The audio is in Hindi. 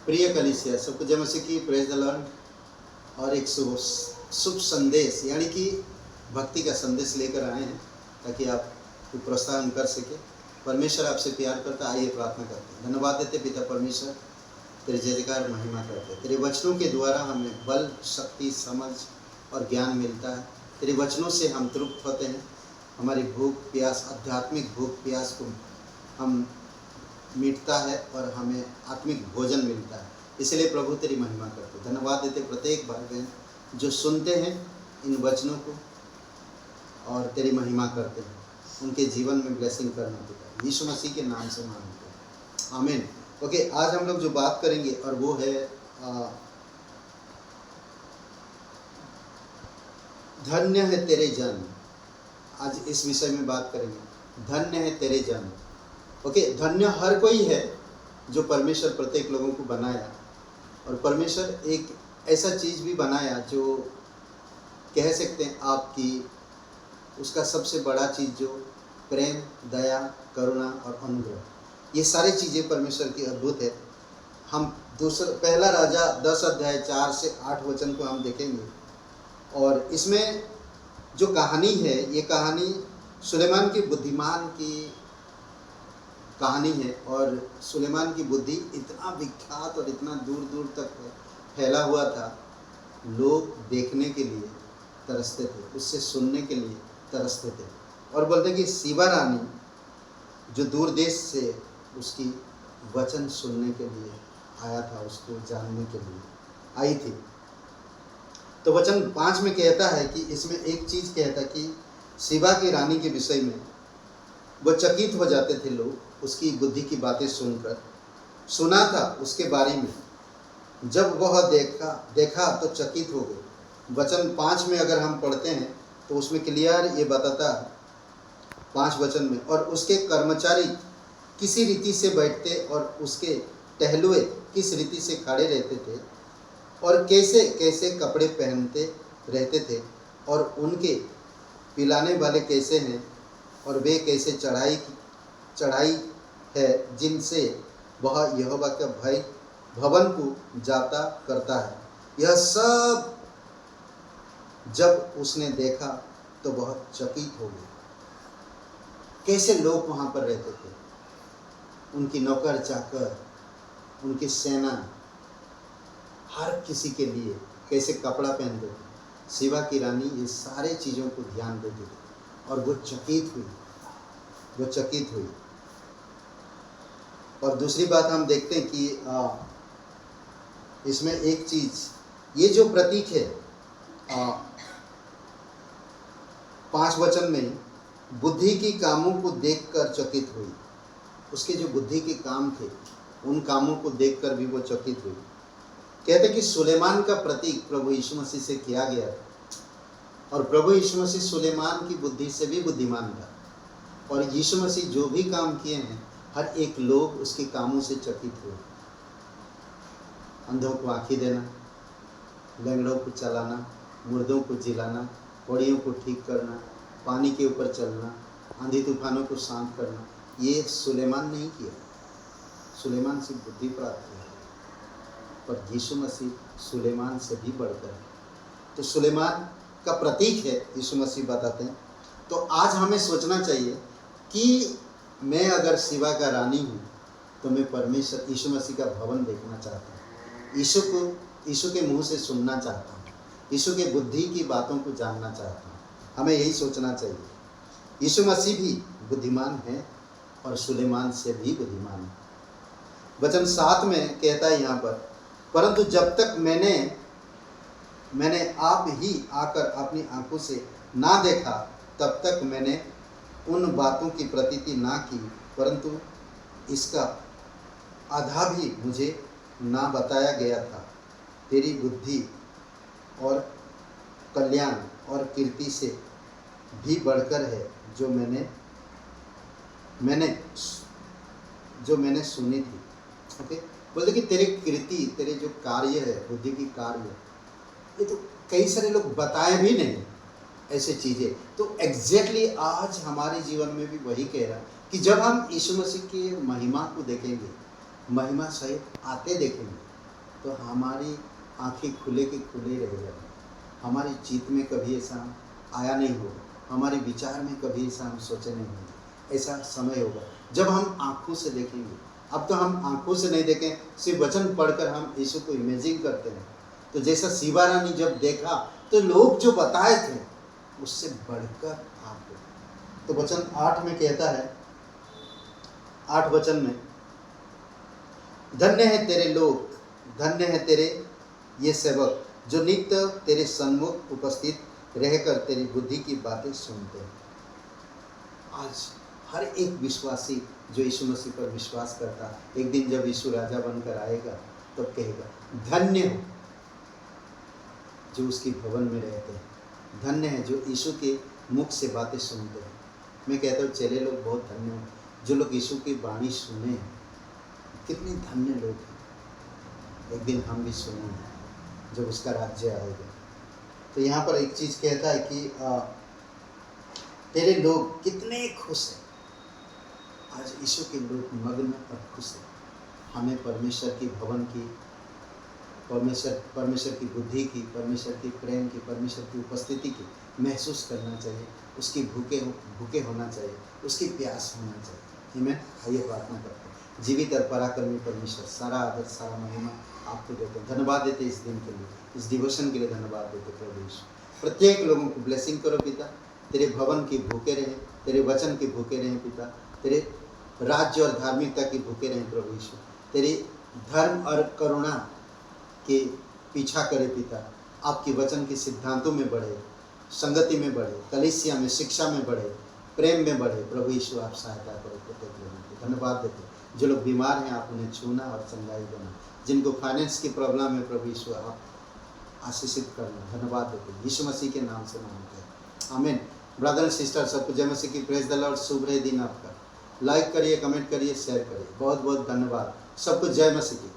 प्रिय कलीसिया, सबको जय मसीह की, प्रेज द लॉर्ड। और एक शुभ संदेश यानी कि भक्ति का संदेश लेकर आए हैं ताकि आप प्रोत्साहन कर सके। परमेश्वर आपसे प्यार करता, आइए प्रार्थना करते हैं। धन्यवाद देते पिता परमेश्वर, तेरे जयकार महिमा करते। तेरे वचनों के द्वारा हमें बल, शक्ति, समझ और ज्ञान मिलता है। तेरे वचनों से हम तृप्त होते हैं। हमारी भूख प्यास, आध्यात्मिक भूख प्यास को हम मिटता है और हमें आत्मिक भोजन मिलता है। इसलिए प्रभु तेरी महिमा करते। धन्यवाद देते प्रत्येक भाई बहन जो सुनते हैं इन वचनों को और तेरी महिमा करते हैं। उनके जीवन में ब्लेसिंग करना पिता, यीशु मसीह के नाम से मांगते हैं, आमीन। ओके, आज हम लोग जो बात करेंगे और वो है धन्य है तेरे जन। आज इस विषय में बात करेंगे, धन्य है तेरे जन। ओके, धन्य हर कोई है जो परमेश्वर प्रत्येक लोगों को बनाया, और परमेश्वर एक ऐसा चीज़ भी बनाया जो कह सकते हैं आपकी उसका सबसे बड़ा चीज़ जो प्रेम, दया, करुणा और अनुग्रह, ये सारी चीज़ें परमेश्वर की अद्भुत है। हम पहला राजा 10 अध्याय 4 से 8 वचन को हम देखेंगे, और इसमें जो कहानी है ये कहानी सुलेमान की बुद्धिमान की कहानी है। और सुलेमान की बुद्धि इतना विख्यात और इतना दूर दूर तक फैला हुआ था, लोग देखने के लिए तरसते थे, उससे सुनने के लिए तरसते थे। और बोलते कि सीबा रानी जो दूर देश से उसकी वचन सुनने के लिए आया था, उसको जानने के लिए आई थी। तो वचन 5 में कहता है कि इसमें एक चीज़ कहता कि सीबा की रानी के विषय में वो चकित हो जाते थे लोग उसकी बुद्धि की बातें सुनकर। सुना था उसके बारे में, जब वह देखा तो चकित हो गए। वचन 5 में अगर हम पढ़ते हैं तो उसमें क्लियर ये बताता है 5 वचन में, और उसके कर्मचारी किसी रीति से बैठते और उसके टहलुए किस रीति से खड़े रहते थे, और कैसे कैसे कपड़े पहनते रहते थे, और उनके पिलाने वाले कैसे हैं, और वे कैसे चढ़ाई है जिनसे वह यहोवा का भय भवन को जाता करता है। यह सब जब उसने देखा तो बहुत चकित हो गया। कैसे लोग वहाँ पर रहते थे, उनकी नौकर चाकर, उनकी सेना, हर किसी के लिए कैसे कपड़ा पहनते थे। सीबा की रानी ये सारे चीज़ों को ध्यान देती थी और वो चकित हुई। और दूसरी बात हम देखते हैं कि इसमें एक चीज़, ये जो प्रतीक है 5 वचन में, बुद्धि की कामों को देखकर चकित हुई। उसके जो बुद्धि के काम थे उन कामों को देखकर भी वो चकित हुई। कहते कि सुलेमान का प्रतीक प्रभु यीशु मसीह से किया गया था, और प्रभु यीशु मसीह सुलेमान की बुद्धि से भी बुद्धिमान था। और यीशु मसीह जो भी काम किए हैं हर एक लोग उसके कामों से चकित हुए। अंधों को आँखें देना, लंगड़ों को चलाना, मुर्दों को जिलाना, कोड़ियों को ठीक करना, पानी के ऊपर चलना, आंधी तूफानों को शांत करना, ये सुलेमान नहीं किया। सुलेमान से बुद्धि प्राप्त किया, पर यीशु मसीह सुलेमान से भी बढ़कर है। तो सुलेमान का प्रतीक है यीशु मसीह बताते हैं। तो आज हमें सोचना चाहिए कि मैं अगर सीबा का रानी हूँ तो मैं परमेश्वर यीशु मसीह का भवन देखना चाहता हूँ, यीशु के मुंह से सुनना चाहता हूँ, यीशु के बुद्धि की बातों को जानना चाहता हूँ। हमें यही सोचना चाहिए। यीशु मसीह भी बुद्धिमान है और सुलेमान से भी बुद्धिमान है। वचन 7 में कहता है यहाँ पर, परंतु जब तक मैंने आप ही आकर अपनी आंखों से ना देखा तब तक मैंने उन बातों की प्रतीति ना की, परंतु इसका आधा भी मुझे ना बताया गया था। तेरी बुद्धि और कल्याण और कीर्ति से भी बढ़कर है जो मैंने सुनी थी। ओके, बोलते कि तेरी कीर्ति, तेरे जो कार्य है, बुद्धि की कार्य, ये तो कई सारे लोग बताए भी नहीं ऐसे चीज़ें। तो एग्जैक्टली आज हमारे जीवन में भी वही कह रहा है कि जब हम यीशु मसीह की महिमा को देखेंगे, महिमा सहित आते देखेंगे, तो हमारी आंखें खुले के खुले रह जाएंगी। हमारी चित्त में कभी ऐसा आया नहीं होगा, हमारे विचार में कभी ऐसा हम सोचे नहीं होंगे। ऐसा समय होगा जब हम आंखों से देखेंगे। अब तो हम आंखों से नहीं देखें, सिर्फ वचन पढ़कर हम यीशु को इमेजिन करते हैं। तो जैसा शिवा रानी जब देखा तो लोग जो बताए थे उससे बढ़कर आपको, तो वचन 8 में कहता है, 8 वचन में, धन्य है तेरे लोग, धन्य है तेरे ये सेवक जो नित्य तेरे सन्मुख उपस्थित रहकर तेरी बुद्धि की बातें सुनते हैं। आज हर एक विश्वासी जो यीशु मसीह पर विश्वास करता, एक दिन जब यीशु राजा बनकर आएगा तब कहेगा धन्य हो जो उसकी भवन में रहते हैं, धन्य है जो यीशु के मुख से बातें सुनते हैं। मैं कहता हूँ चेले लोग बहुत धन्य हैं जो लोग यीशु की वाणी सुने हैं। कितने धन्य लोग हैं। एक दिन हम भी सुनेंगे जब उसका राज्य आएगा। तो यहाँ पर एक चीज़ कहता है कि तेरे लोग कितने खुश हैं। आज यीशु के लोग मग्न और खुश हैं। हमें परमेश्वर की भवन की, परमेश्वर की बुद्धि की, परमेश्वर की प्रेम की, परमेश्वर की उपस्थिति की महसूस करना चाहिए। उसकी भूखे होना चाहिए, उसकी प्यास होना चाहिए। आमीन। आइए प्रार्थना करते हैं। जीवित और पराक्रमी परमेश्वर, सारा आदर सारा महिमा आपको देते हैं। धन्यवाद देते इस दिन के लिए, इस डिवोशन के लिए धन्यवाद देते प्रभु यीशु। प्रत्येक लोगों को ब्लेसिंग करो पिता, तेरे भवन की भूखे रहें, तेरे वचन के भूखे रहें पिता, तेरे राज्य और धार्मिकता की भूखे रहें प्रभु यीशु, तेरे धर्म और करुणा के पीछा करे पिता, आपके वचन के सिद्धांतों में बढ़े, संगति में बढ़े, कलीसिया में, शिक्षा में बढ़े, प्रेम में बढ़े। प्रभु यीशु आप सहायता करो प्रत्येक लोगों को। धन्यवाद देते जो लोग बीमार हैं आप उन्हें छूना और चंगाई देना, जिनको फाइनेंस की प्रॉब्लम है प्रभु यीशु आप आशीषित करना। धन्यवाद देते यीशु मसीह के नाम से मांगते हैं, आमीन। ब्रदर एंड सिस्टर सबको जय मसीह की, प्रेज द लॉर्ड। शुभ रहे दिन आपका। लाइक करिए, कमेंट करिए, शेयर करिए। बहुत बहुत धन्यवाद सबको। जय मसीह की।